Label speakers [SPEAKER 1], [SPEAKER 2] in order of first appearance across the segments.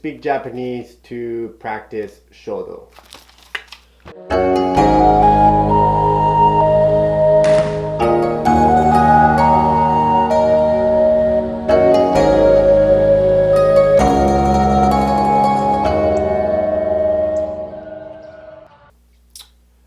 [SPEAKER 1] speak Japanese to practice Shodo.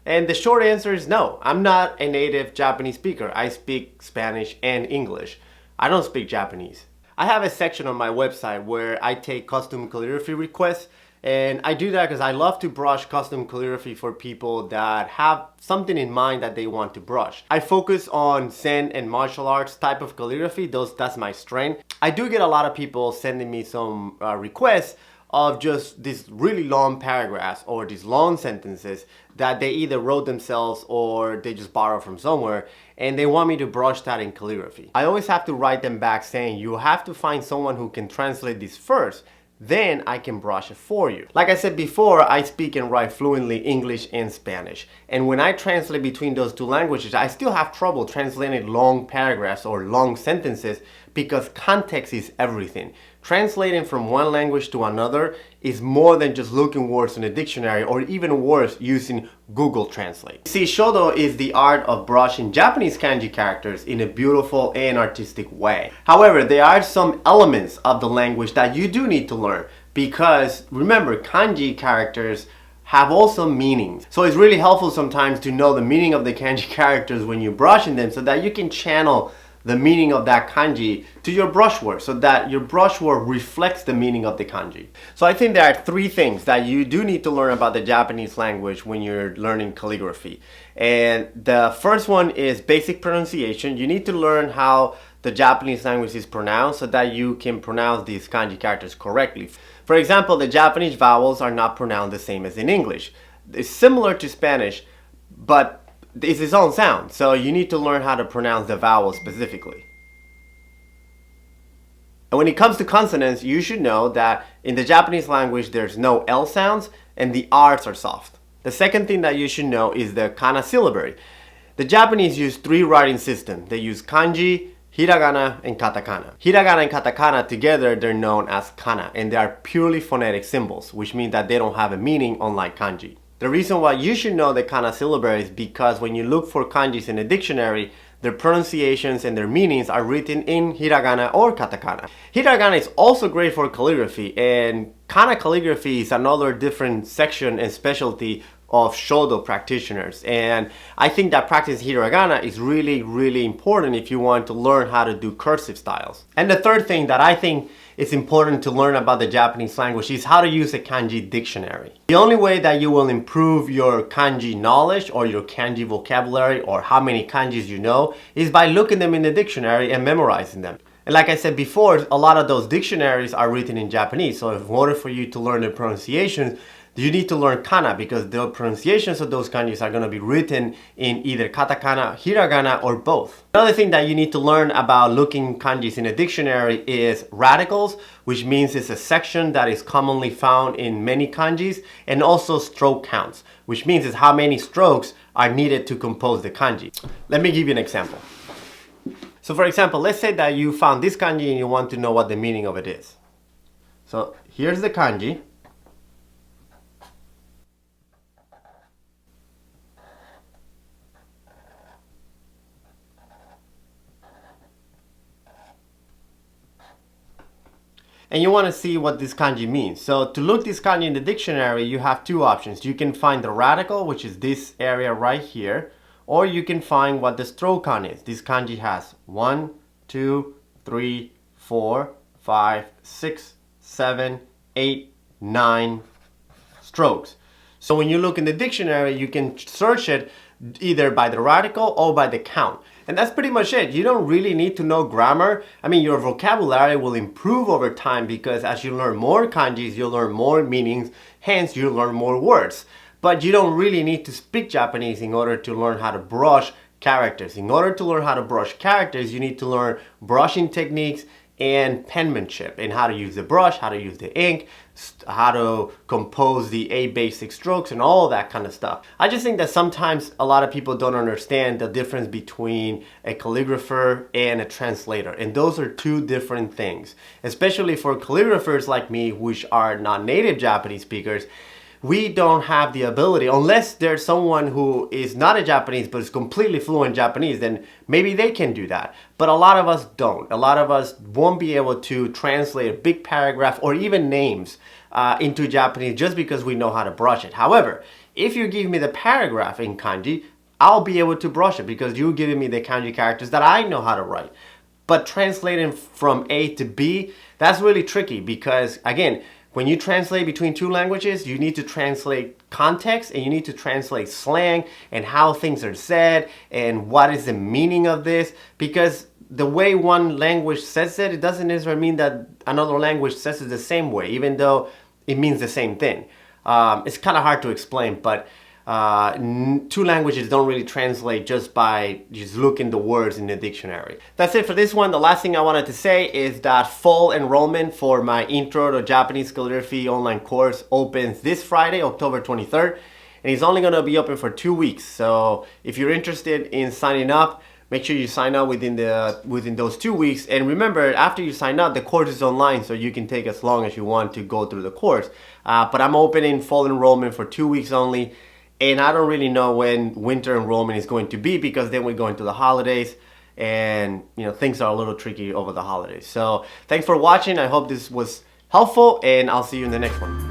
[SPEAKER 1] And the short answer is no. I'm not a native Japanese speaker. I speak Spanish and English. I don't speak Japanese. I have a section on my website where I take custom calligraphy requests, and I do that because I love to brush custom calligraphy for people that have something in mind that they want to brush. I focus on Zen and martial arts type of calligraphy. That's my strength. I do get a lot of people sending me some requests of just these really long paragraphs or these long sentences that they either wrote themselves or they just borrow from somewhere, and they want me to brush that in calligraphy. I always have to write them back saying, you have to find someone who can translate this first, then I can brush it for you. Like I said before, I speak and write fluently English and Spanish. And when I translate between those two languages, I still have trouble translating long paragraphs or long sentences because context is everything. Translating from one language to another is more than just looking words in a dictionary, or even worse, using Google Translate. See, Shodo is the art of brushing Japanese kanji characters in a beautiful and artistic way. However, there are some elements of the language that you do need to learn because, remember, kanji characters have also meanings. So it's really helpful sometimes to know the meaning of the kanji characters when you're brushing them so that you can channel the meaning of that kanji to your brushwork so that your brushwork reflects the meaning of the kanji. So I think there are three things that you do need to learn about the Japanese language when you're learning calligraphy. And the first one is basic pronunciation. You need to learn how the Japanese language is pronounced so that you can pronounce these kanji characters correctly. For example, the Japanese vowels are not pronounced the same as in English. It's similar to Spanish, but it's its own sound, so you need to learn how to pronounce the vowels specifically. And when it comes to consonants, you should know that in the Japanese language there's no L sounds and the R's are soft. The second thing that you should know is the kana syllabary. The Japanese use three writing systems. They use kanji, hiragana, and katakana. Hiragana and katakana together, they're known as kana, and they are purely phonetic symbols, which means that they don't have a meaning unlike kanji. The reason why you should know the kana syllabary is because when you look for kanjis in a dictionary, their pronunciations and their meanings are written in hiragana or katakana. Hiragana is also great for calligraphy, and kana calligraphy is another different section and specialty of Shodo practitioners. And I think that practice hiragana is really important if you want to learn how to do cursive styles. And the third thing that I think is important to learn about the Japanese language is how to use a kanji dictionary. The only way that you will improve your kanji knowledge or your kanji vocabulary or how many kanjis you know is by looking them in the dictionary and memorizing them. And like I said before, a lot of those dictionaries are written in Japanese, so in order for you to learn the pronunciations, you need to learn kana because the pronunciations of those kanjis are going to be written in either katakana, hiragana, or both. Another thing that you need to learn about looking kanjis in a dictionary is radicals, which means it's a section that is commonly found in many kanjis, and also stroke counts, which means it's how many strokes are needed to compose the kanji. Let me give you an example. So for example, let's say that you found this kanji and you want to know what the meaning of it is. So here's the kanji. And you want to see what this kanji means. So to look this kanji in the dictionary, you have two options. You can find the radical, which is this area right here, or you can find what the stroke count is. This kanji has 1, 2, 3, 4, 5, 6, 7, 8, 9 strokes. So when you look in the dictionary, you can search it either by the radical or by the count. And that's pretty much it. You don't really need to know grammar. I mean, your vocabulary will improve over time because as you learn more kanjis, you'll learn more meanings, hence you'll learn more words. But you don't really need to speak Japanese in order to learn how to brush characters. In order to learn how to brush characters, you need to learn brushing techniques and penmanship, and how to use the brush, how to use the ink, how to compose the 8 basic strokes and all that kind of stuff. I just think that sometimes a lot of people don't understand the difference between a calligrapher and a translator, and those are two different things. Especially for calligraphers like me, which are not native Japanese speakers, we don't have the ability, unless there's someone who is not a Japanese but is completely fluent Japanese, then maybe they can do that. But a lot of us don't. A lot of us won't be able to translate a big paragraph or even names into Japanese just because we know how to brush it. However, if you give me the paragraph in kanji, I'll be able to brush it because you're giving me the kanji characters that I know how to write. But translating from A to B, that's really tricky because, again, when you translate between two languages, you need to translate context and you need to translate slang and how things are said and what is the meaning of this, because the way one language says it, it doesn't necessarily mean that another language says it the same way, even though it means the same thing. It's kind of hard to explain, but two languages don't really translate just by just looking the words in the dictionary. That's it for this one. The last thing I wanted to say is that fall enrollment for my Intro to Japanese Calligraphy online course opens this Friday, October 23rd, and it's only going to be open for 2 weeks. So if you're interested in signing up, make sure you sign up within those 2 weeks. And remember, after you sign up, the course is online, so you can take as long as you want to go through the course. But I'm opening fall enrollment for 2 weeks only. And I don't really know when winter enrollment is going to be, because then we're going to the holidays and things are a little tricky over the holidays. So thanks for watching. I hope this was helpful, and I'll see you in the next one.